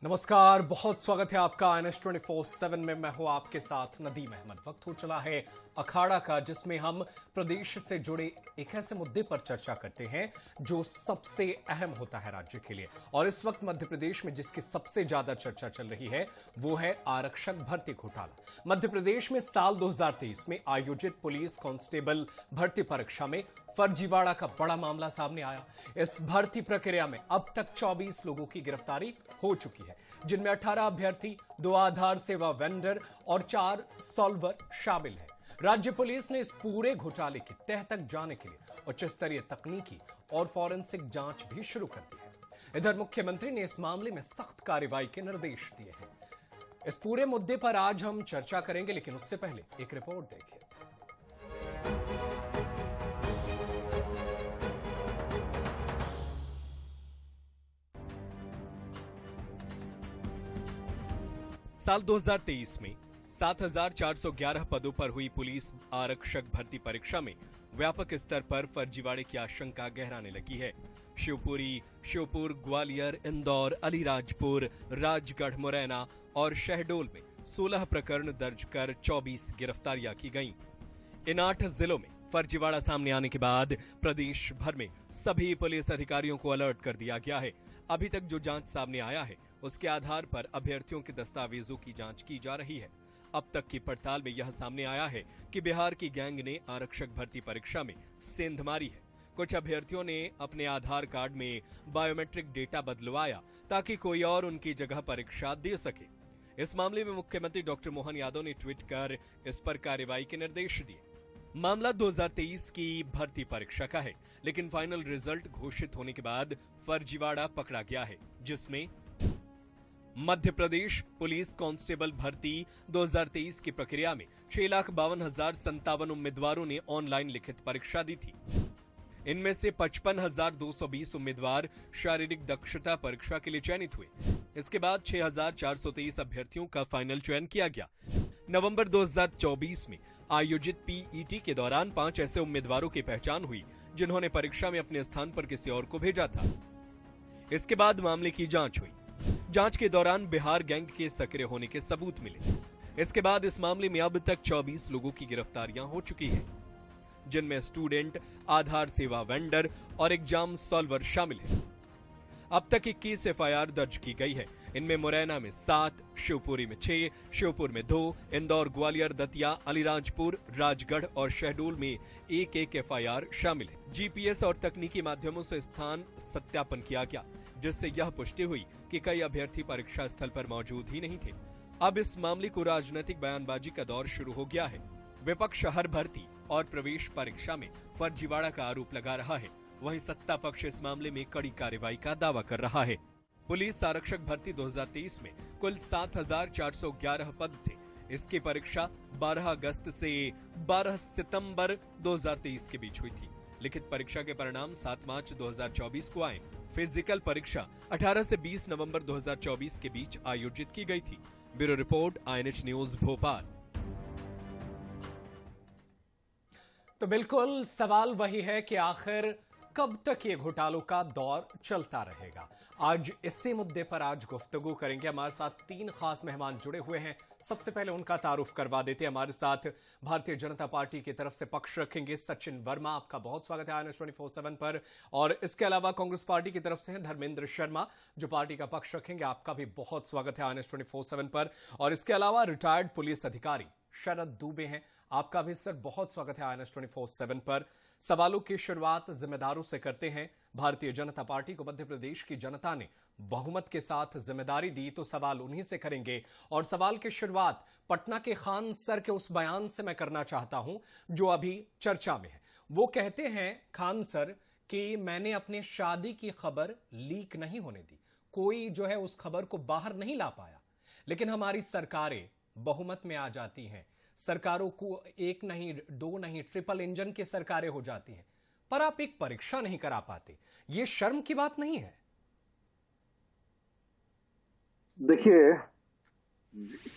नमस्कार, बहुत स्वागत है आपका INS 24/7 में। मैं हूं आपके साथ नदीम अहमद। वक्त हो चला है अखाड़ा का, जिसमें हम प्रदेश से जुड़े एक ऐसे मुद्दे पर चर्चा करते हैं जो सबसे अहम होता है राज्य के लिए। और इस वक्त मध्य प्रदेश में जिसकी सबसे ज्यादा चर्चा चल रही है वो है आरक्षक भर्ती घोटाला। मध्य प्रदेश में साल 2023 में आयोजित पुलिस कांस्टेबल भर्ती परीक्षा में फर्जीवाड़ा का बड़ा मामला सामने आया। इस भर्ती प्रक्रिया में अब तक 24 लोगों की गिरफ्तारी हो चुकी है, जिनमें 18 अभ्यर्थी, 2 आधार सेवा वेंडर और 4 सॉल्वर शामिल हैं। राज्य पुलिस ने इस पूरे घोटाले की तह तक जाने के लिए उच्च स्तरीय तकनीकी और फॉरेंसिक जांच भी शुरू कर दी है। इधर मुख्यमंत्री ने इस मामले में सख्त कार्रवाई के निर्देश दिए हैं। इस पूरे मुद्दे पर आज हम चर्चा करेंगे, लेकिन उससे पहले एक रिपोर्ट देखिए। साल 2023 में 7,411 पदों पर हुई पुलिस आरक्षक भर्ती परीक्षा में व्यापक स्तर पर फर्जीवाड़े की आशंका गहराने लगी है। शिवपुरी, श्योपुर, ग्वालियर, इंदौर, अलीराजपुर, राजगढ़, मुरैना और शहडोल में 16 प्रकरण दर्ज कर 24 गिरफ्तारियां की गईं। इन 8 जिलों में फर्जीवाड़ा सामने आने के बाद प्रदेश भर में सभी पुलिस अधिकारियों को अलर्ट कर दिया गया है। अभी तक जो जांच सामने आया है उसके आधार पर अभ्यर्थियों के दस्तावेजों की जांच की जा रही है। अब तक की पड़ताल में यह सामने आया है कि बिहार की गैंग ने आरक्षक भर्ती परीक्षा में सेंध मारी है। कुछ अभ्यर्थियों ने अपने आधार कार्ड में बायोमेट्रिक डेटा बदलवाया ताकि कोई और उनकी जगह परीक्षा दे सके। इस मामले में मुख्यमंत्री डॉक्टर मोहन यादव ने ट्वीट कर इस पर कार्रवाई के निर्देश दिए। मामला 2023 की भर्ती परीक्षा का है, लेकिन फाइनल रिजल्ट घोषित होने के बाद फर्जीवाड़ा पकड़ा गया है, जिसमें मध्य प्रदेश पुलिस कांस्टेबल भर्ती 2023 की प्रक्रिया में 6,52,057 उम्मीदवारों ने ऑनलाइन लिखित परीक्षा दी थी। इनमें से 55,220 उम्मीदवार शारीरिक दक्षता परीक्षा के लिए चयनित हुए। इसके बाद 6,423 अभ्यर्थियों का फाइनल चयन किया गया। नवंबर 2024 में आयोजित पीईटी के दौरान 5 ऐसे उम्मीदवारों की पहचान हुई जिन्होंने परीक्षा में अपने स्थान पर किसी और को भेजा था। इसके बाद मामले की जांच हुई। जांच के दौरान बिहार गैंग के सक्रिय होने के सबूत मिले। इसके बाद इस मामले में अब तक 24 लोगों की गिरफ्तारियां हो चुकी हैं, जिनमें स्टूडेंट, आधार सेवा वेंडर और एग्जाम सॉल्वर शामिल हैं। अब तक 21 एफआईआर दर्ज की गई है। इनमें मुरैना में 7, शिवपुरी में 6, श्योपुर में 2, इंदौर, ग्वालियर, दतिया, अलीराजपुर, राजगढ़ और शहडोल में 1-1 एफआईआर शामिल है। जीपीएस और तकनीकी माध्यमों से स्थान सत्यापन किया गया, जिससे यह पुष्टि हुई कि कई अभ्यर्थी परीक्षा स्थल पर मौजूद ही नहीं थे। अब इस मामले को राजनीतिक बयानबाजी का दौर शुरू हो गया है। विपक्ष हर भर्ती और प्रवेश परीक्षा में फर्जीवाड़ा का आरोप लगा रहा है, वहीं सत्ता पक्ष इस मामले में कड़ी कार्रवाई का दावा कर रहा है। पुलिस आरक्षक भर्ती 2023 में कुल 7,411 पद थे। इसकी परीक्षा 12 अगस्त से 12 सितंबर 2023 के बीच हुई थी। लिखित परीक्षा के परिणाम 7 मार्च 2024 को आए। फिजिकल परीक्षा 18 से 20 नवंबर 2024 के बीच आयोजित की गई थी। Bureau report, INH news Bhopal. तो बिल्कुल सवाल वही है कि आखिर कब तक ये घोटालों का दौर चलता रहेगा। आज इसी मुद्दे पर आज गुफ्तगू करेंगे। हमारे साथ 3 खास मेहमान जुड़े हुए हैं। सबसे पहले उनका तारुफ करवा देते हैं। हमारे साथ भारतीय जनता पार्टी की तरफ से पक्ष रखेंगे सचिन वर्मा, आपका बहुत स्वागत है INS 24/7 पर। और इसके अलावा कांग्रेस पार्टी की तरफ से हैं धर्मेंद्र शर्मा, जो पार्टी का पक्ष रखेंगे, आपका भी बहुत स्वागत है INS 24/7 पर। और इसके अलावा रिटायर्ड पुलिस अधिकारी शरद दुबे हैं, आपका भी सर बहुत स्वागत है INS 24/7 पर। सवालों की शुरुआत जिम्मेदारों से करते हैं। भारतीय जनता पार्टी को मध्य प्रदेश की जनता ने बहुमत के साथ जिम्मेदारी दी, तो सवाल उन्हीं से करेंगे। और सवाल की शुरुआत पटना के खान सर के उस बयान से मैं करना चाहता हूं जो अभी चर्चा में है। वो कहते हैं खान सर कि मैंने अपने शादी की खबर लीक नहीं होने दी, कोई जो है उस खबर को बाहर नहीं ला पाया, लेकिन हमारी सरकारें बहुमत में आ जाती हैं। सरकारों को 1 नहीं 2 नहीं ट्रिपल इंजन की सरकारें हो जाती हैं, पर आप एक परीक्षा नहीं करा पाते। यह शर्म की बात नहीं है? देखिए,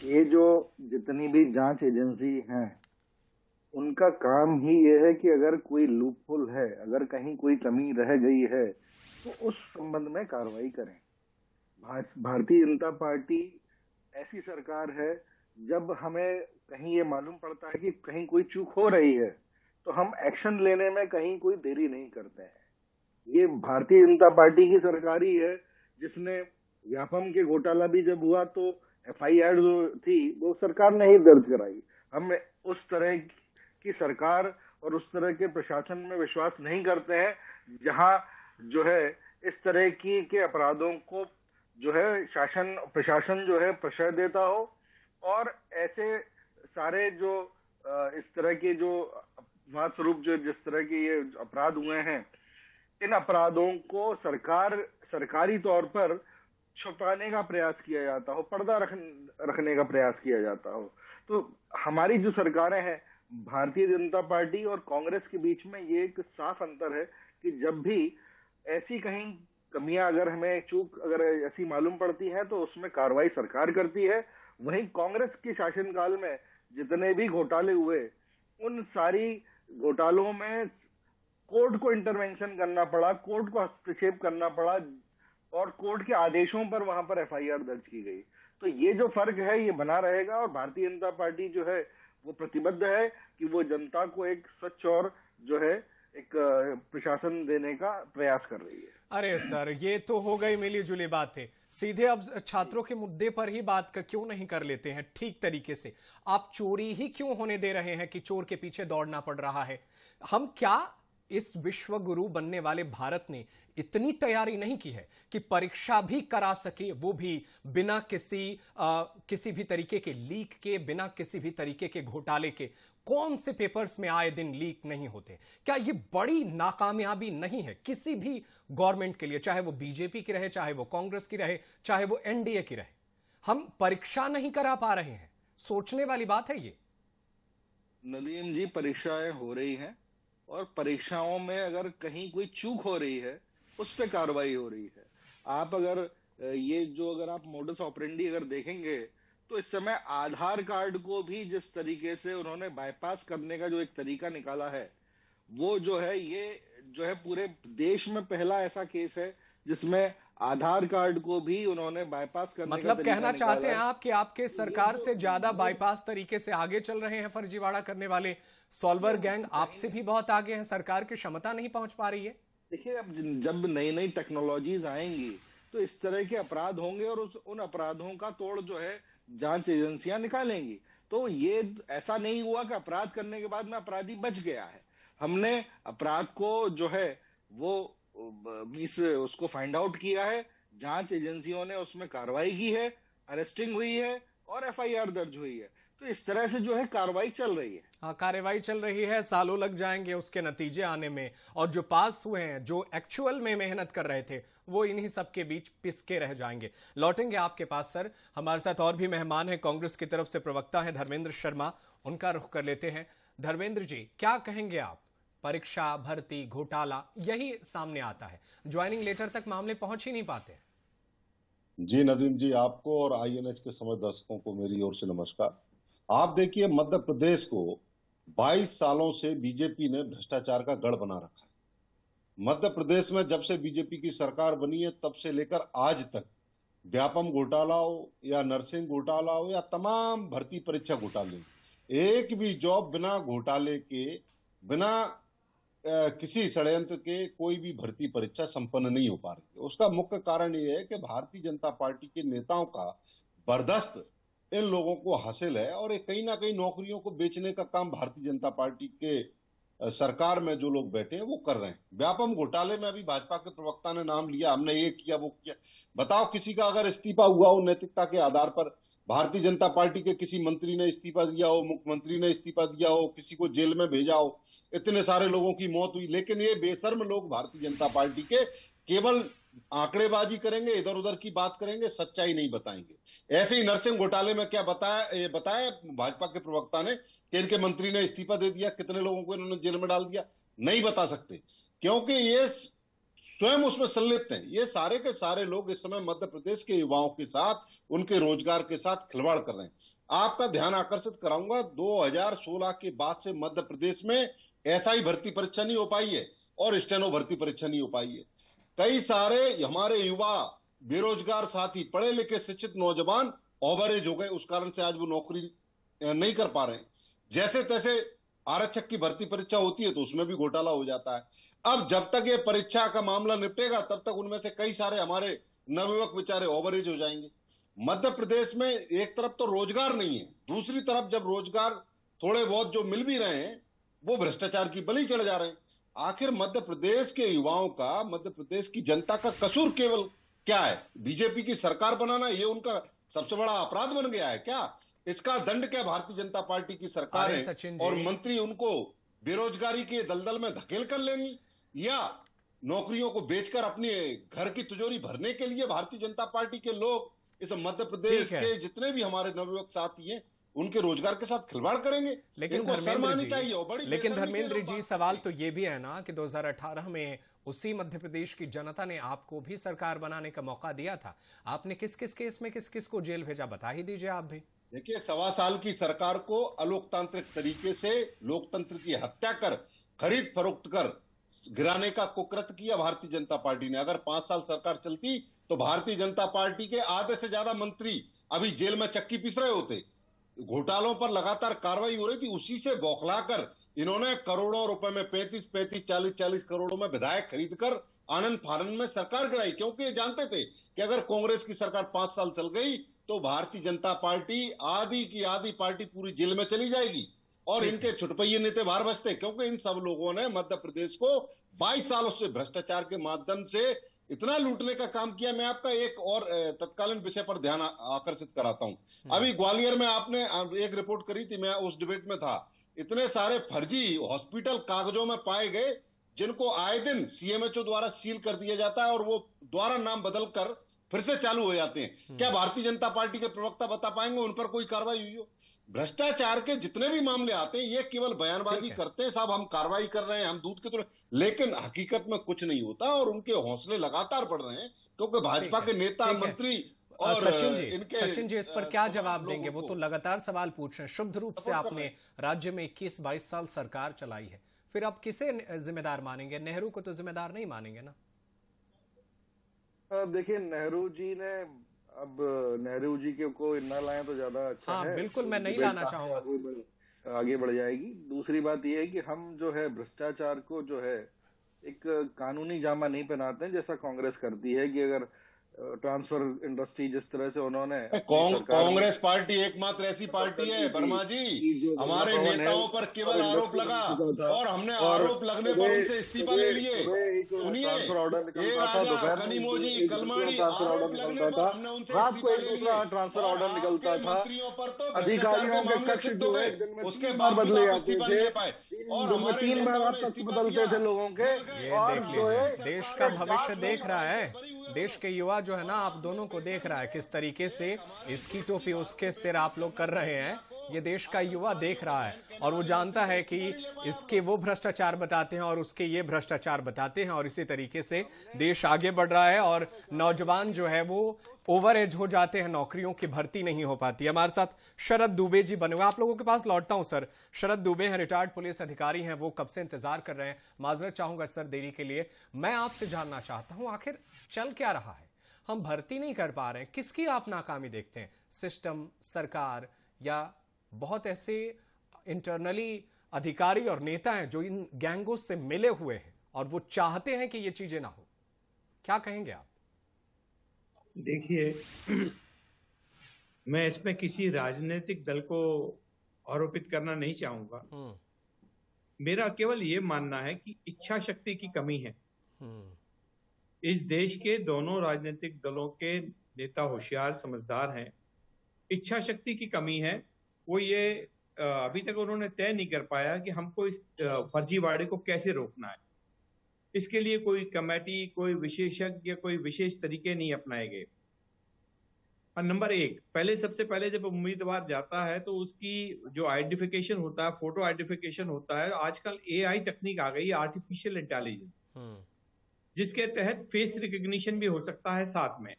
ये जो जितनी भी जांच एजेंसी हैं, उनका काम ही ये है कि अगर कोई लूपहोल है, अगर कहीं कोई कमी रह गई है, तो उस संबंध में कार्रवाई करें। भारतीय जनता पार्टी ऐसी सरकार है, जब हमें कहीं ये मालूम पड़ता है कि कहीं कोई चूक हो रही है तो हम एक्शन लेने में कहीं कोई देरी नहीं करते हैं। ये भारतीय जनता पार्टी की सरकार ही है जिसने व्यापम के घोटाला भी जब हुआ तो एफआईआर जो थी वो सरकार ने ही दर्ज कराई। हम उस तरह की सरकार और उस तरह के प्रशासन में विश्वास नहीं करते हैं जहां जो है इस तरह की के अपराधों को जो है शासन प्रशासन जो है प्रश्रय देता हो, और ऐसे सारे जो इस तरह के जो अपवाद स्वरूप जो जिस तरह के ये अपराध हुए हैं, इन अपराधों को सरकारी तौर पर छुपाने का प्रयास किया जाता हो, पर्दा रखने का प्रयास किया जाता हो। तो हमारी जो सरकारें हैं, भारतीय जनता पार्टी और कांग्रेस के बीच में ये एक साफ अंतर है कि जब भी ऐसी कहीं कमियां अगर हमें चूक अगर ऐसी मालूम पड़ती है तो उसमें कार्रवाई सरकार करती है। वहीं कांग्रेस के शासनकाल में जितने भी घोटाले हुए, उन सारी घोटालों में कोर्ट को इंटरवेंशन करना पड़ा, कोर्ट को हस्तक्षेप करना पड़ा और कोर्ट के आदेशों पर वहां पर एफआईआर दर्ज की गई। तो ये जो फर्क है ये बना रहेगा, और भारतीय जनता पार्टी जो है वो प्रतिबद्ध है कि वो जनता को एक स्वच्छ और जो है एक प्रशासन देने का प्रयास कर रही है। अरे सर, ये तो हो गई मिली जुली बातें। सीधे अब छात्रों के मुद्दे पर ही बात क्यों नहीं कर लेते हैं ठीक तरीके से? आप चोरी ही क्यों होने दे रहे हैं कि चोर के पीछे दौड़ना पड़ रहा है? हम क्या इस विश्व गुरु बनने वाले भारत ने इतनी तैयारी नहीं की है कि परीक्षा भी करा सके, वो भी बिना किसी भी तरीके के लीक के, बिना किसी भी तरीके के घोटाले के? कौन से पेपर्स में आए दिन लीक नहीं होते? क्या ये बड़ी नाकामयाबी नहीं है किसी भी गवर्नमेंट के लिए, चाहे वो बीजेपी की रहे, चाहे वो कांग्रेस की रहे, चाहे वो एनडीए की रहे? हम परीक्षा नहीं करा पा रहे हैं, सोचने वाली बात है ये। नदीम जी, परीक्षाएं हो रही हैं और परीक्षाओं में अगर कहीं कोई चूक हो रही है उस पर कार्रवाई हो रही है। आप अगर ये जो अगर आप मोडस ऑपरेंडी अगर देखेंगे तो इस समय आधार कार्ड को भी जिस तरीके से उन्होंने बाईपास करने का जो एक तरीका निकाला है, वो जो है ये जो है पूरे देश में पहला ऐसा केस है जिसमें आधार कार्ड को भी उन्होंने बाईपास करने का मतलब तरीका कहना चाहते हैं निकाला है। आप कि आपके सरकार से ज्यादा बाईपास तरीके से आगे चल रहे हैं फर्जीवाड़ा करने वाले सॉल्वर गैंग, आपसे भी बहुत आगे हैं, सरकार की क्षमता नहीं पहुंच पा रही है? देखिए, अब जब नई नई टेक्नोलॉजीज आएंगी तो इस तरह के अपराध होंगे और उन अपराधों का तोड़ जो है जांच एजेंसियां निकालेंगी। तो ये ऐसा नहीं हुआ कि अपराध करने के बाद में अपराधी बच गया है। हमने अपराध को जो है वो उसको फाइंड आउट किया है, जांच एजेंसियों ने उसमें कार्रवाई की है, अरेस्टिंग हुई है और एफआईआर दर्ज हुई है। तो इस तरह से जो है कार्रवाई चल रही है। हाँ, कार्रवाई चल रही है, सालों लग जाएंगे उसके नतीजे आने में, और जो पास हुए हैं, जो एक्चुअल में मेहनत कर रहे थे, वो इन्हीं सब के बीच पिसके रह जाएंगे। लौटेंगे आपके पास सर। हमारे साथ और भी मेहमान हैं, कांग्रेस की तरफ से प्रवक्ता हैं धर्मेंद्र शर्मा, उनका रुख कर लेते हैं। धर्मेंद्र जी, क्या कहेंगे आप? परीक्षा, भर्ती, घोटाला, यही सामने आता है, ज्वाइनिंग लेटर तक मामले पहुंच ही नहीं पाते। जी नदीम जी, आपको और आईएनएच के समस्त दर्शकों को मेरी ओर से नमस्कार। आप देखिए, मध्य प्रदेश को 22 सालों से बीजेपी ने भ्रष्टाचार का गढ़ बना रखा है। मध्य प्रदेश में जब से बीजेपी की सरकार बनी है तब से लेकर आज तक व्यापम घोटाला हो या नर्सिंग घोटाला हो या तमाम भर्ती परीक्षा घोटाले, एक भी जॉब बिना घोटाले के, बिना किसी षड्यंत्र के कोई भी भर्ती परीक्षा संपन्न नहीं हो पा रही है। उसका मुख्य कारण यह है कि भारतीय जनता पार्टी के नेताओं का बर्दाश्त इन लोगों को हासिल है, और कहीं ना कहीं नौकरियों को बेचने का काम भारतीय जनता पार्टी के सरकार में जो लोग बैठे हैं वो कर रहे हैं। व्यापम घोटाले में अभी भाजपा के प्रवक्ता ने नाम लिया, हमने ये किया वो किया। बताओ, किसी का अगर इस्तीफा हुआ हो नैतिकता के आधार पर, भारतीय जनता पार्टी के किसी मंत्री ने इस्तीफा दिया हो, मुख्यमंत्री ने इस्तीफा दिया हो, किसी को जेल में भेजा हो, इतने सारे लोगों की मौत हुई, लेकिन ये बेशर्म लोग भारतीय जनता पार्टी के केवल आंकड़ेबाजी करेंगे, इधर उधर की बात करेंगे, सच्चाई नहीं बताएंगे। ऐसे ही नर्सिंग घोटाले में क्या बताया भाजपा के प्रवक्ता ने कि इनके मंत्री ने इस्तीफा दे दिया, कितने लोगों को इन्होंने जेल में डाल दिया, नहीं बता सकते, क्योंकि ये स्वयं उसमें संलिप्त हैं। ये सारे के सारे लोग इस समय मध्य प्रदेश के युवाओं के साथ, उनके रोजगार के साथ खिलवाड़ कर रहे हैं। आपका ध्यान आकर्षित कराऊंगा, 2016 के बाद से मध्य प्रदेश में एसआई भर्ती परीक्षा नहीं हो पाई है और स्टेनो भर्ती परीक्षा नहीं हो पाई है। कई सारे हमारे युवा बेरोजगार साथी, पढ़े लिखे शिक्षित नौजवान ओवरेज हो गए, उस कारण से आज वो नौकरी नहीं कर पा रहे हैं। जैसे तैसे आरक्षक की भर्ती परीक्षा होती है तो उसमें भी घोटाला हो जाता है। अब जब तक ये परीक्षा का मामला निपटेगा तब तक उनमें से कई सारे हमारे नवयुवक बेचारे ओवरेज हो जाएंगे। मध्य प्रदेश में एक तरफ तो रोजगार नहीं है, दूसरी तरफ जब रोजगार थोड़े बहुत जो मिल भी रहे हैं वो भ्रष्टाचार की बलि चढ़ जा रहे हैं। आखिर मध्य प्रदेश के युवाओं का, मध्य प्रदेश की जनता का कसूर केवल क्या है? बीजेपी की सरकार बनाना ये उनका सबसे बड़ा अपराध बन गया है क्या? इसका दंड क्या भारतीय जनता पार्टी की सरकार अरे है सचिन और जी, मंत्री उनको बेरोजगारी के दलदल में धकेल कर लेंगी, या नौकरियों को बेचकर अपने घर की तिजोरी भरने के लिए भारतीय जनता पार्टी के लोग इस मध्य प्रदेश ठीक है। के जितने भी हमारे नवयुवक साथी हैं उनके रोजगार के साथ खिलवाड़ करेंगे? लेकिन इनको शर्म धर्मेंद्र आनी जी, चाहिए। और बड़ी लेकिन बेशर्मी से धर्मेंद्र लोग जी, बात सवाल करते तो ये भी है ना कि 2018 में उसी मध्य प्रदेश की जनता ने आपको भी सरकार बनाने का मौका दिया था। आपने किस किस केस में किस किस को जेल भेजा, बता ही दीजिए आप भी। देखिए, 1.25 साल की सरकार को अलोकतांत्रिक तरीके से लोकतंत्र की हत्या कर, खरीद फरोख्त कर गिराने का कुकृत्य किया भारतीय जनता पार्टी ने। अगर 5 साल सरकार चलती तो भारतीय जनता पार्टी के आधे से ज्यादा मंत्री अभी जेल में चक्की पीस रहे होते। घोटालों पर लगातार कार्रवाई हो रही थी, उसी से बौखलाकर इन्होंने करोड़ों रुपए में 35-35, 40-40 करोड़ों में विधायक खरीदकर आनंद फानंद में सरकार गिराई, क्योंकि ये जानते थे कि अगर कांग्रेस की सरकार 5 साल चल गई तो भारतीय जनता पार्टी आधी की आधी पार्टी पूरी जेल में चली जाएगी और इनके छुटपैये नेता बाहर बचते, क्योंकि इन सब लोगों ने मध्य प्रदेश को 22 सालों से भ्रष्टाचार के माध्यम से इतना लूटने का काम किया। मैं आपका एक और तत्कालीन विषय पर ध्यान आकर्षित कराता हूं। अभी ग्वालियर में आपने एक रिपोर्ट करी थी, मैं उस डिबेट में था। इतने सारे फर्जी हॉस्पिटल कागजों में पाए गए जिनको आए दिन सीएमएचओ द्वारा सील कर दिया जाता है और वो द्वारा नाम बदलकर फिर से चालू हो जाते हैं। क्या भारतीय जनता पार्टी के प्रवक्ता बता पाएंगे उन पर कोई कार्रवाई हुई हो? भ्रष्टाचार के जितने भी मामले आते हैं ये केवल बयानबाजी करते हैं, साहब हम कार्रवाई कर रहे हैं, हम दूध के थोड़े, लेकिन हकीकत में कुछ नहीं होता और उनके हौसले लगातार बढ़ रहे हैं क्योंकि भाजपा के नेता, मंत्री और सचिन जी इस पर क्या जवाब देंगे? वो तो लगातार सवाल पूछ रहे हैं। शुद्ध रूप से आपने राज्य में 21-22 साल सरकार चलाई है, फिर आप किसे जिम्मेदार मानेंगे? नेहरू को तो जिम्मेदार नहीं मानेंगे ना? देखिए, नेहरू जी ने, अब नेहरू जी के को न लाएं तो ज्यादा अच्छा है। बिल्कुल, मैं नहीं लाना चाहूंगा, आगे बढ़ जाएगी। दूसरी बात यह है कि हम जो है भ्रष्टाचार को जो है एक कानूनी जामा नहीं पहनाते हैं जैसा कांग्रेस करती है कि अगर ट्रांसफर इंडस्ट्री जिस तरह से उन्होंने कांग्रेस पार्टी एकमात्र ऐसी पार्टी है वर्मा जी, हमारे नेताओं पर केवल आरोप लगा और हमने आरोप लगने पर उनसे इस्तीफा ले लिए। ट्रांसफर ऑर्डर निकलता था, दोपहर में ट्रांसफर ऑर्डर निकलता था, रात को एक दूसरा ट्रांसफर ऑर्डर निकलता था। अधिकारियों के कक्ष जो है दिन में 3 बार बदले जाते थे, दिन में 3 बार कक्ष बदलते थे लोगों के। और जो है देश का भविष्य देख रहा है, देश के युवा जो है ना आप दोनों को देख रहा है किस तरीके से इसकी टोपी उसके सिर आप लोग कर रहे हैं। ये देश का युवा देख रहा है और वो जानता है कि इसके वो भ्रष्टाचार बताते हैं और उसके ये भ्रष्टाचार बताते हैं और इसी तरीके से देश आगे बढ़ रहा है और नौजवान जो है वो ओवर एज हो जाते हैं, नौकरियों की भर्ती नहीं हो पाती। हमारे साथ शरद दुबे जी बने हुए, आप लोगों के पास लौटता हूं सर। शरद दुबे हैं, रिटायर्ड पुलिस अधिकारी हैं, वो कब से इंतजार कर रहे हैं। माजरत चाहूंगा सर देरी के लिए। मैं आपसे जानना चाहता हूं आखिर चल क्या रहा है? हम भर्ती नहीं कर पा रहे हैं, किसकी आप नाकामी देखते हैं? सिस्टम, सरकार, या बहुत ऐसे इंटरनली अधिकारी और नेता हैं जो इन गैंगों से मिले हुए हैं और वो चाहते हैं कि ये चीजें ना हो? क्या कहेंगे आप? देखिए, मैं इसमें किसी राजनीतिक दल को आरोपित करना नहीं चाहूंगा। मेरा केवल ये मानना है कि इच्छा शक्ति की कमी है। इस देश के दोनों राजनीतिक दलों के नेता होशियार, समझदार हैं। इच्छा शक्ति की कमी है। वो ये अभी तक उन्होंने तय नहीं कर पाया कि हमको इस फर्जीवाड़े को कैसे रोकना है। इसके लिए कोई कमेटी, कोई विशेषज्ञ, कोई विशेष तरीके नहीं अपनाए गए। और नंबर 1, सबसे पहले जब उम्मीदवार जाता है तो उसकी जो आइडेंटिफिकेशन होता है, फोटो आइडेंटिफिकेशन होता है। आजकल AI तकनीक आ गई है, आर्टिफिशियल इंटेलिजेंस, जिसके तहत फेस रिकग्निशन भी हो सकता है साथ में।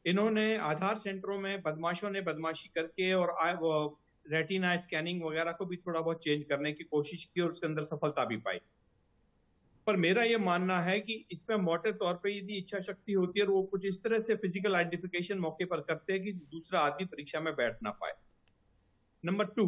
इन्होंने आधार सेंटरों में बदमाशों ने बदमाशी करके और रेटिना स्कैनिंग वगैरह को भी थोड़ा बहुत चेंज करने की कोशिश की और उसके अंदर सफलता भी पाई। पर मेरा ये मानना है कि इसमें मोटे तौर पे यदि इच्छा शक्ति होती है और वो कुछ इस तरह से फिजिकल आइडेंटिफिकेशन मौके पर करते हैं कि दूसरा आदमी परीक्षा में बैठ ना पाए। नंबर 2,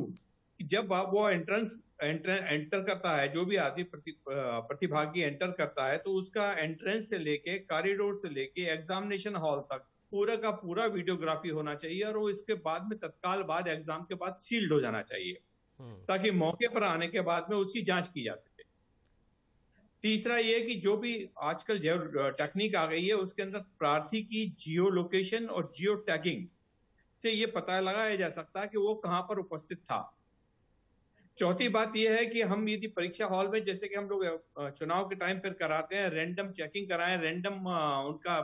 जब आप वो एंटर करता है, जो भी आदमी प्रतिभागी एंटर करता है, तो उसका एंट्रेंस से लेके कॉरिडोर से लेके एग्जामिनेशन हॉल तक पूरा का पूरा वीडियोग्राफी होना चाहिए और वो इसके बाद में तत्काल बाद एग्जाम के बाद सील्ड हो जाना चाहिए, ताकि मौके पर आने के बाद में उसकी जांच की जा सके। तीसरा ये कि जो भी आजकल जो टेक्निक आ गई है उसके अंदर प्रार्थी की जियो लोकेशन और जियो टैगिंग से ये पता लगाया जा सकता है कि वो कहां पर उपस्थित था। चौथी बात यह है कि हम यदि परीक्षा हॉल में, जैसे कि हम लोग चुनाव के टाइम पर कराते हैं, रैंडम चेकिंग कराएं, रैंडम उनका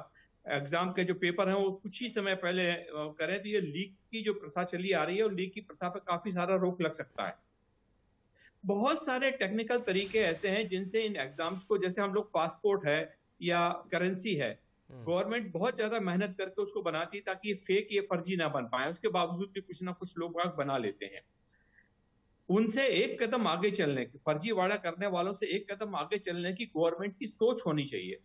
एग्जाम के जो पेपर हैं वो कुछ ही समय पहले करें, तो ये लीक की जो प्रथा चली आ रही है और लीक की प्रथा पर काफी सारा रोक लग सकता है। बहुत सारे टेक्निकल तरीके ऐसे हैं जिनसे इन एग्जाम्स को, जैसे हम लोग पासपोर्ट है या करेंसी है, गवर्नमेंट बहुत ज्यादा मेहनत करके उसको बनाती है ताकि ये फेक, ये फर्जी ना बन पाए, उसके बावजूद भी कुछ ना कुछ लोग बना लेते हैं। उनसे एक कदम आगे चलने की, फर्जीवाड़ा करने वालों से एक कदम आगे चलने की गवर्नमेंट की सोच होनी चाहिए।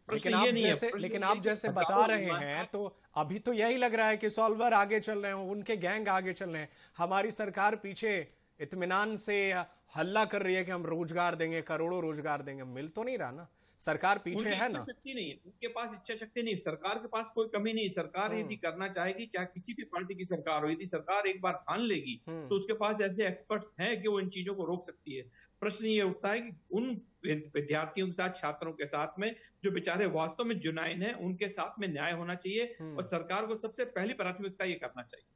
लेकिन आप जैसे बता रहे हैं तो अभी तो यही लग रहा है कि सॉल्वर आगे चल रहे हैं, उनके गैंग आगे चल रहे हैं, हमारी सरकार पीछे इत्मीनान से हल्ला कर रही है कि हम रोजगार देंगे, करोड़ों रोजगार देंगे। मिल तो नहीं रहा ना, सरकार पीछे है ना। शक्ति नहीं, उनके पास इच्छा शक्ति नहीं, सरकार के पास कोई कमी नहीं। सरकार यदि करना चाहेगी, चाहे किसी भी पार्टी की सरकार हो, यदि सरकार एक बार ठान लेगी तो उसके पास ऐसे एक्सपर्ट्स हैं कि वो इन चीजों को रोक सकती है। प्रश्न ये उठता है कि उन विद्यार्थियों के साथ, छात्रों के साथ में जो बेचारे वास्तव में जुनाइन है, उनके साथ में न्याय होना चाहिए और सरकार को सबसे पहली प्राथमिकता ये करना चाहिए।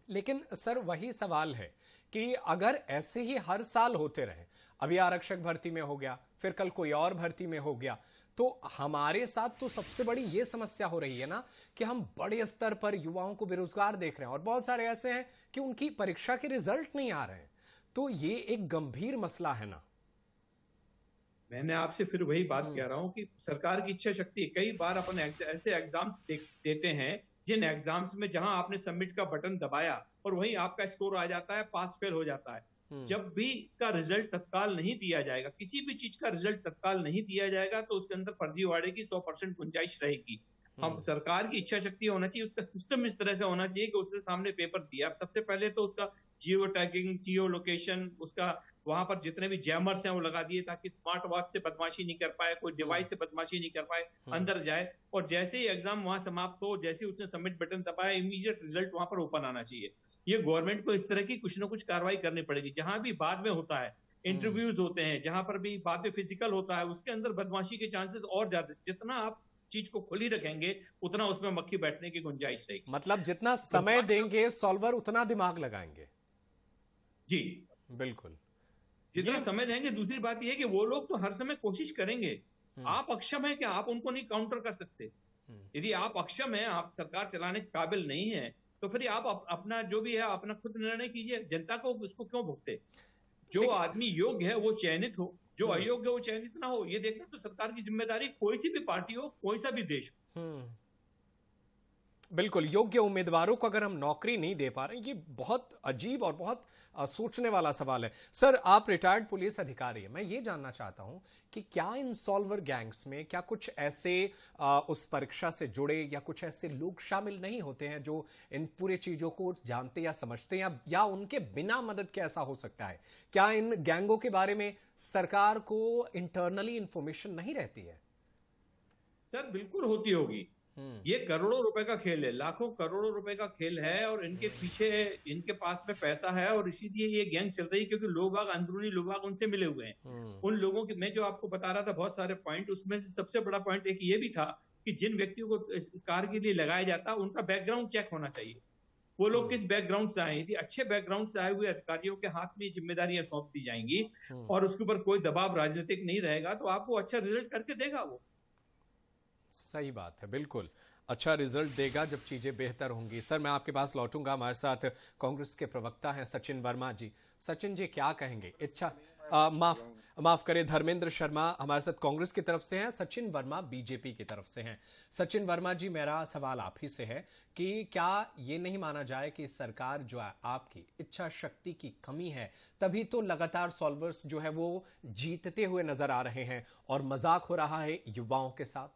लेकिन सर वही सवाल है कि अगर ऐसे ही हर साल होते रहे, अभी आरक्षक भर्ती में हो गया, फिर कल कोई और भर्ती में हो गया, तो हमारे साथ तो सबसे बड़ी ये समस्या हो रही है ना कि हम बड़े स्तर पर युवाओं को बेरोजगार देख रहे हैं और बहुत सारे ऐसे हैं कि उनकी परीक्षा के रिजल्ट नहीं आ रहे हैं। तो ये एक गंभीर मसला है ना। मैंने आपसे फिर वही बात कह रहा हूं कि सरकार की इच्छा शक्ति, कई बार अपन ऐसे एग्जाम्स देते हैं जिन एग्जाम्स में जहां आपने सबमिट का बटन दबाया और वहीं आपका स्कोर आ जाता है, पास फेल हो जाता है। जब भी इसका रिजल्ट तत्काल नहीं दिया जाएगा, किसी भी चीज का रिजल्ट तत्काल नहीं दिया जाएगा, तो उसके अंदर फर्जीवाड़े की 100% गुंजाइश रहेगी। हम सरकार की इच्छा शक्ति होना चाहिए, उसका सिस्टम इस तरह से होना चाहिए कि उसके सामने पेपर दिया, सबसे पहले तो उसका जियो टैगिंग, जियो लोकेशन, उसका वहां पर जितने भी जैमर्स हैं वो लगा दिए ताकि स्मार्ट वॉच से बदमाशी नहीं कर पाए, कोई डिवाइस से बदमाशी नहीं कर पाए, अंदर जाए और जैसे ही एग्जाम वहां समाप्त हो, जैसे ही उसने सबमिट बटन दबाया, इमीडिएट रिजल्ट वहां पर ओपन आना चाहिए। ये गवर्नमेंट को इस तरह की कुछ ना कुछ कार्रवाई करनी पड़ेगी। जहां भी बाद में होता है, इंटरव्यूज होते हैं, जहां पर भी बाद में फिजिकल होता है, उसके अंदर बदमाशी के चांसेस और ज्यादा, जितना आप चीज को खुली रखेंगे उतना उसमें मक्खी बैठने की गुंजाइश रहेगी। मतलब जितना समय देंगे सॉल्वर उतना दिमाग लगाएंगे। जी बिल्कुल, जितना समय देंगे। दूसरी बात यह है कि वो लोग तो हर समय कोशिश करेंगे। आप अक्षम है कि आप उनको नहीं काउंटर कर सकते। यदि आप अक्षम है, आप सरकार चलाने के काबिल नहीं है, तो फिर आप अपना जो भी है अपना खुद निर्णय कीजिए। जनता को उसको क्यों भुगते? जो आदमी योग्य है वो चयनित हो, जो अयोग्य है वो चयनित ना हो। ये देखना तो सरकार की जिम्मेदारी, कोई सी भी पार्टी हो, कोई सा भी देश हो। बिल्कुल, योग्य उम्मीदवारों को अगर हम नौकरी नहीं दे पा रहे, ये बहुत अजीब और बहुत सोचने वाला सवाल है। सर, आप रिटायर्ड पुलिस अधिकारी हैं, मैं ये जानना चाहता हूं कि क्या इन सॉल्वर गैंग्स में क्या कुछ ऐसे उस परीक्षा से जुड़े या कुछ ऐसे लोग शामिल नहीं होते हैं जो इन पूरे चीजों को जानते या समझते हैं, या उनके बिना मदद के ऐसा हो सकता है? क्या इन गैंगों के बारे में सरकार को इंटरनली इंफॉर्मेशन नहीं रहती है? सर बिल्कुल होती होगी। ये करोड़ों रुपए का खेल है, लाखों करोड़ों रुपए का खेल है और इनके पीछे, इनके पास में पैसा है और इसीलिए ये गैंग चल रही है, क्योंकि लोग अंदरूनी लोग उनसे मिले हुए हैं। उन लोगों की, मैं जो आपको बता रहा था बहुत सारे पॉइंट, उसमें से सबसे बड़ा पॉइंट एक ये भी था कि जिन व्यक्तियों को इस कार के लिए लगाया जाता उनका बैकग्राउंड चेक होना चाहिए। वो लोग किस बैकग्राउंड से आए? यदि अच्छे बैकग्राउंड से आए हुए अधिकारियों के हाथ में जिम्मेदारियां सौंप दी जाएंगी और उसके ऊपर कोई दबाव राजनीतिक नहीं रहेगा, तो आपको अच्छा रिजल्ट करके देगा वो। सही बात है, बिल्कुल अच्छा रिजल्ट देगा जब चीजें बेहतर होंगी। सर, मैं आपके पास लौटूंगा। हमारे साथ कांग्रेस के प्रवक्ता हैं सचिन वर्मा जी। सचिन जी, क्या कहेंगे? माफ करें, धर्मेंद्र शर्मा हमारे साथ कांग्रेस की तरफ से हैं, सचिन वर्मा बीजेपी की तरफ से हैं। सचिन वर्मा जी, मेरा सवाल आप ही से है कि क्या ये नहीं माना जाए कि सरकार जो है आपकी इच्छा शक्ति की कमी है, तभी तो लगातार सॉल्वर्स जो है वो जीतते हुए नजर आ रहे हैं और मजाक हो रहा है युवाओं के साथ?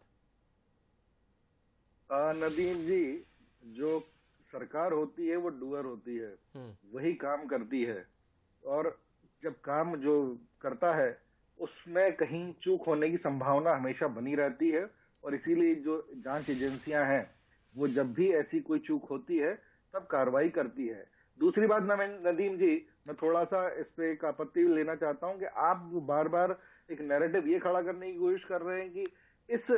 नदीम जी, जो सरकार होती है वो डूअर होती है, वही काम करती है, और जब काम जो करता है उसमें कहीं चूक होने की संभावना हमेशा बनी रहती है, और इसीलिए जो जांच एजेंसियां हैं वो जब भी ऐसी कोई चूक होती है तब कार्रवाई करती है। दूसरी बात नदीम जी, मैं थोड़ा सा इस पे एक आपत्ति लेना चाहता हूं कि आप बार बार एक नैरेटिव ये खड़ा करने की कोशिश कर रहे हैं कि इस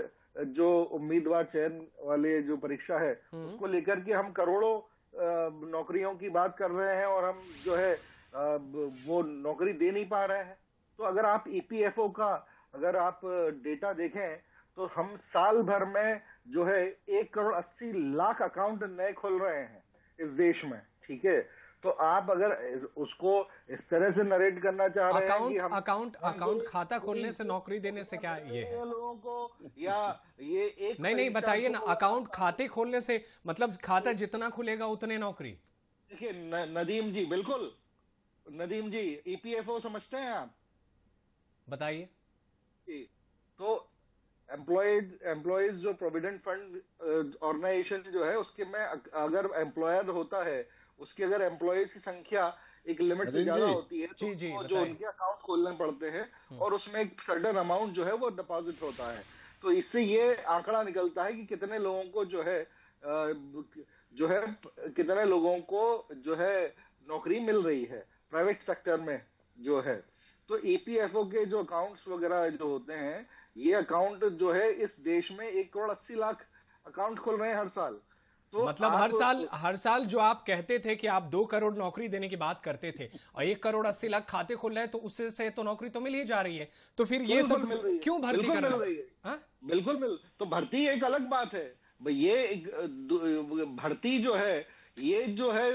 जो उम्मीदवार चयन वाले जो परीक्षा है उसको लेकर के हम करोड़ों नौकरियों की बात कर रहे हैं और हम जो है वो नौकरी दे नहीं पा रहे हैं। तो अगर आप ईपीएफओ का अगर आप डेटा देखें तो हम साल भर में जो है 1,80,00,000 अकाउंट नए खोल रहे हैं इस देश में, ठीक है? तो आप अगर उसको इस तरह से नरेट करना चाह रहे हैं कि हम अकाउंट खाता खोलने से नौकरी देने से क्या ये है लोगों को, या ये एक नहीं बताइए ना, अकाउंट खाते खोलने से मतलब खाता जितना खुलेगा उतने नौकरी। देखिए नदीम जी, बिल्कुल नदीम जी, ईपीएफओ समझते हैं आप? बताइए। तो एम्प्लॉयज जो प्रोविडेंट फंड ऑर्गेनाइजेशन जो है उसके में अगर एम्प्लॉयर होता है, उसकी अगर एम्प्लॉयज की संख्या एक लिमिट से ज्यादा होती है तो जो उनके अकाउंट खोलने पड़ते हैं और उसमें एक सर्टेन अमाउंट जो है वो डिपॉजिट होता है। तो इससे ये आंकड़ा निकलता है कि कितने लोगों को कितने लोगों को जो है नौकरी मिल रही है प्राइवेट सेक्टर में जो है। तो ईपीएफओ के जो अकाउंट्स वगैरह जो होते हैं, ये अकाउंट जो है इस देश में 1,80,00,000 अकाउंट खोल रहे हैं हर साल। तो मतलब हर साल जो आप कहते थे कि आप 2 करोड़ नौकरी देने की बात करते थे और 1,80,00,000 खाते खोल रहे हैं, तो उससे से तो नौकरी तो मिल ही जा रही है, तो फिर ये सब क्यों भर्ती कर रहे हैं? बिल्कुल तो भर्ती एक अलग बात है, ये भर्ती जो है ये जो है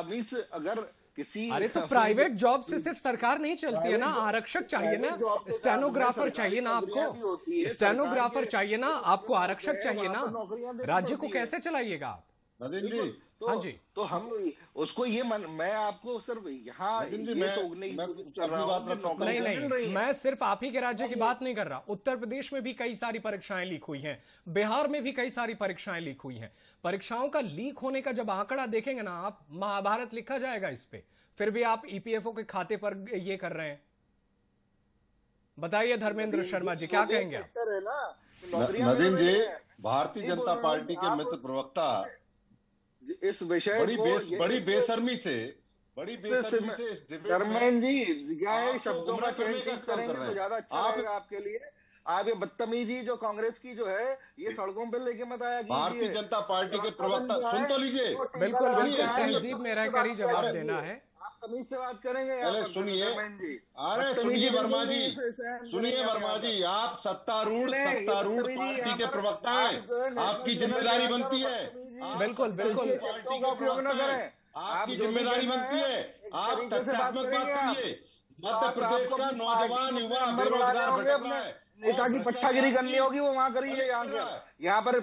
मींस अगर किसी अरे तो प्राइवेट जॉब से सिर्फ सरकार नहीं चलती है ना, आरक्षक चाहिए ना, स्टेनोग्राफर चाहिए ना, आपको स्टेनोग्राफर चाहिए ना, आपको आरक्षक चाहिए ना, राज्य को कैसे चलाइएगा आप? नदीम जी, हाँ जी, तो हम उसको ये मैं आपको सिर्फ यहाँ ये टोकने की कोशिश कर रहा हूँ। नहीं, मैं सिर्फ आप ही के राज्य की बात नहीं कर रहा। उत्तर प्रदेश में भी कई सारी परीक्षाएं लीक हुई हैं, बिहार में भी कई सारी परीक्षाएं लीक हुई हैं। परीक्षाओं का लीक होने का जब आंकड़ा देखेंगे ना आप, महाभारत लिखा जाएगा इस पे। फिर भी आप ईपीएफओ के खाते पर ये कर रहे हैं। बताइए धर्मेंद्र शर्मा जी, क्या कहेंगे आप? नदीम जी, भारतीय जनता पार्टी के मित्र प्रवक्ता इस विषय बड़ी बेशर्मी से धर्मेंद्र जी क्या है, शब्दों का चयन करेंगे तो ज्यादा अच्छा रहेगा आपके लिए। आप ये बदतमीजी जो कांग्रेस की जो है ये सड़कों पे लेके मत आया कीजिए। भारतीय जनता पार्टी के प्रवक्ता सुन तो लीजिए, बिल्कुल तहजीब में रहकर ही जवाब देना है। आप तमीज से बात करेंगे। पहले सुनिए, अरे सुनिए वर्मा जी, आप सत्तारूढ़ पार्टी के प्रवक्ता हैं, आपकी जिम्मेदारी बनती है। बिल्कुल उपयोग न करें, आपकी जिम्मेदारी बनती है, आप तथ्यात्मक बात करिए। मध्य प्रदेश का नौजवान युवा बेरोजगार भटक रहा है, नेता की पट्टागिरी करनी होगी वो वहाँ करिए, यहाँ पर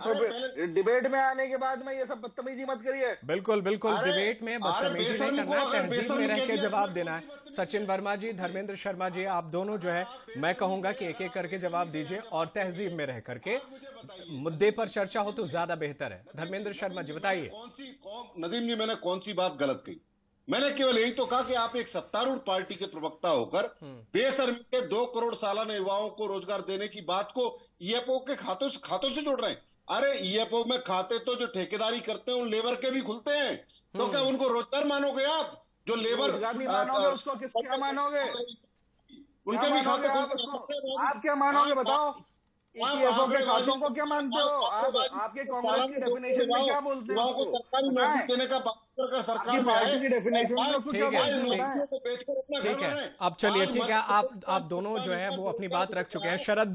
डिबेट में आने के बाद में ये सब बदतमीजी मत करिए। बिल्कुल डिबेट में बदतमीजी नहीं करना है, तहजीब में रह के जवाब देना है। सचिन वर्मा जी, धर्मेंद्र शर्मा जी, आप दोनों जो है मैं कहूंगा कि एक एक करके जवाब दीजिए और तहजीब में रह करके मुद्दे पर चर्चा हो तो ज्यादा बेहतर है। धर्मेंद्र शर्मा जी बताइए। नदीम जी, मैंने कौन सी बात गलत कही? मैंने केवल यही तो कहा कि आप एक सत्तारूढ़ पार्टी के प्रवक्ता होकर बेशर्मी के 2 करोड़ सालाना युवाओं को रोजगार देने की बात को ईएफओ के खातों से जोड़ रहे हैं। अरे ईएफओ में खाते तो जो ठेकेदारी करते हैं उन लेबर के भी खुलते हैं, तो क्या उनको रोजगार मानोगे आप? जो लेबर रोजगार नहीं मानोगे उसको क्या मानोगे? उनके भी खाते आप क्या मानोगे बताओ? ईपीएफओ के खातों को क्या मानते हो आप? आपके कांग्रेस की डेफिनेशन में क्या बोलते हैं उसको? सरकारी नौकरी देने का सरकार पार्टी की डेफिनेशन में उसको क्या बोलते हैं? ठीक है, अब चलिए, ठीक है, आप दोनों जो है वो अपनी बात रख चुके हैं। शरद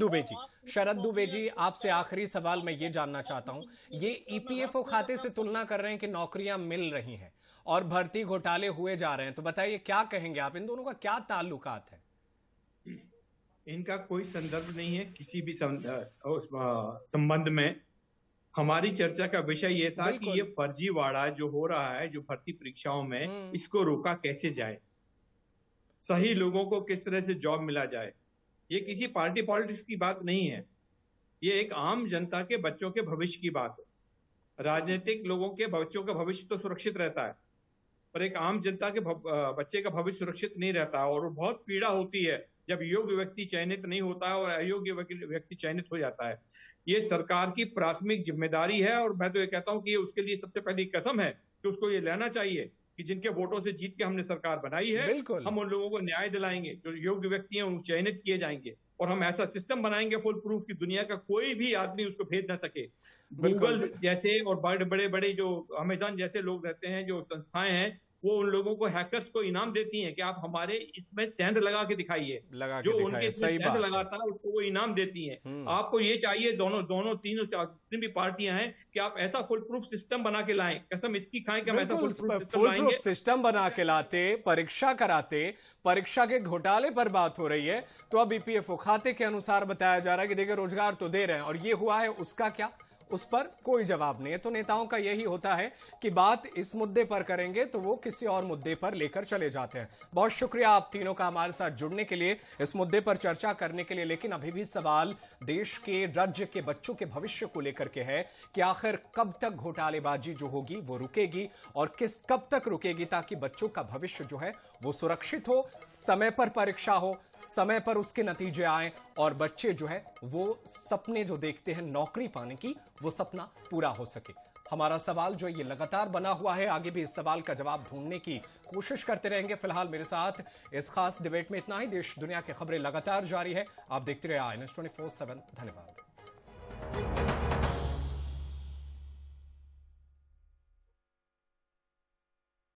दुबे जी, आपसे आखिरी सवाल मैं ये जानना चाहता हूं, ये ईपीएफओ खाते से तुलना कर रहे हैं कि नौकरियां मिल रही हैं और भर्ती घोटाले हुए जा रहे हैं, तो बताइए क्या कहेंगे आप? इन दोनों का क्या ताल्लुकात है? इनका कोई संदर्भ नहीं है किसी भी संबंध में। हमारी चर्चा का विषय ये था कि ये फर्जीवाड़ा जो हो रहा है, जो भर्ती परीक्षाओं में, इसको रोका कैसे जाए, सही लोगों को किस तरह से जॉब मिला जाए। ये किसी पार्टी पॉलिटिक्स की बात नहीं है, ये एक आम जनता के बच्चों के भविष्य की बात है। राजनीतिक लोगों के बच्चों का भविष्य तो सुरक्षित रहता है, पर एक आम जनता के बच्चे का भविष्य सुरक्षित नहीं रहता, और बहुत पीड़ा होती है जब योग्य व्यक्ति चयनित नहीं होता है और अयोग्य व्यक्ति चयनित हो जाता है। ये सरकार की प्राथमिक जिम्मेदारी है, और मैं तो ये कहता हूं कि उसके लिए सबसे पहली कसम है कि उसको ये लेना चाहिए कि जिनके वोटों से जीत के हमने सरकार बनाई है, हम उन लोगों को न्याय दिलाएंगे, जो योग्य व्यक्ति हैं उनको चयनित किए जाएंगे, और हम ऐसा सिस्टम बनाएंगे फुल प्रूफ कि दुनिया का कोई भी आदमी उसको भेज ना सके। गूगल जैसे और बड़े बड़े जो अमेजन जैसे लोग रहते हैं, जो संस्थाएं हैं, वो उन लोगों को, हैकर्स को इनाम देती हैं कि आप हमारे इसमें सेंध लगा के दिखाइए, जो उनके सेंध लगाता है उसको वो इनाम देती हैं। आपको ये चाहिए, दोनों तीनों जितनी भी पार्टियां हैं, कि आप ऐसा फुल प्रूफ सिस्टम बना के लाएं। कसम इसकी खाएं कि हम ऐसा फुल प्रूफ सिस्टम बना के लाते, परीक्षा कराते, परीक्षा के घोटाले पर बात हो रही है, तो अब ईपीएफओ खाते के अनुसार बताया जा रहा है कि देखिए रोजगार तो दे रहे हैं, और ये हुआ है उसका क्या, उस पर कोई जवाब नहीं है। तो नेताओं का यही होता है कि बात इस मुद्दे पर करेंगे तो वो किसी और मुद्दे पर लेकर चले जाते हैं। बहुत शुक्रिया आप तीनों का हमारे साथ जुड़ने के लिए, इस मुद्दे पर चर्चा करने के लिए। लेकिन अभी भी सवाल देश के, राज्य के बच्चों के भविष्य को लेकर के है कि आखिर कब तक घोटालेबाजी जो होगी वो रुकेगी, और कब तक रुकेगी, ताकि बच्चों का भविष्य जो है वो सुरक्षित हो, समय पर परीक्षा हो, समय पर उसके नतीजे आए, और बच्चे जो है वो सपने जो देखते हैं नौकरी पाने की, वो सपना पूरा हो सके। हमारा सवाल जो ये लगातार बना हुआ है, आगे भी इस सवाल का जवाब ढूंढने की कोशिश करते रहेंगे। फिलहाल मेरे साथ इस खास डिबेट में इतना ही। देश दुनिया की खबरें लगातार जारी है, आप देखते रहिए INS 24/7। धन्यवाद।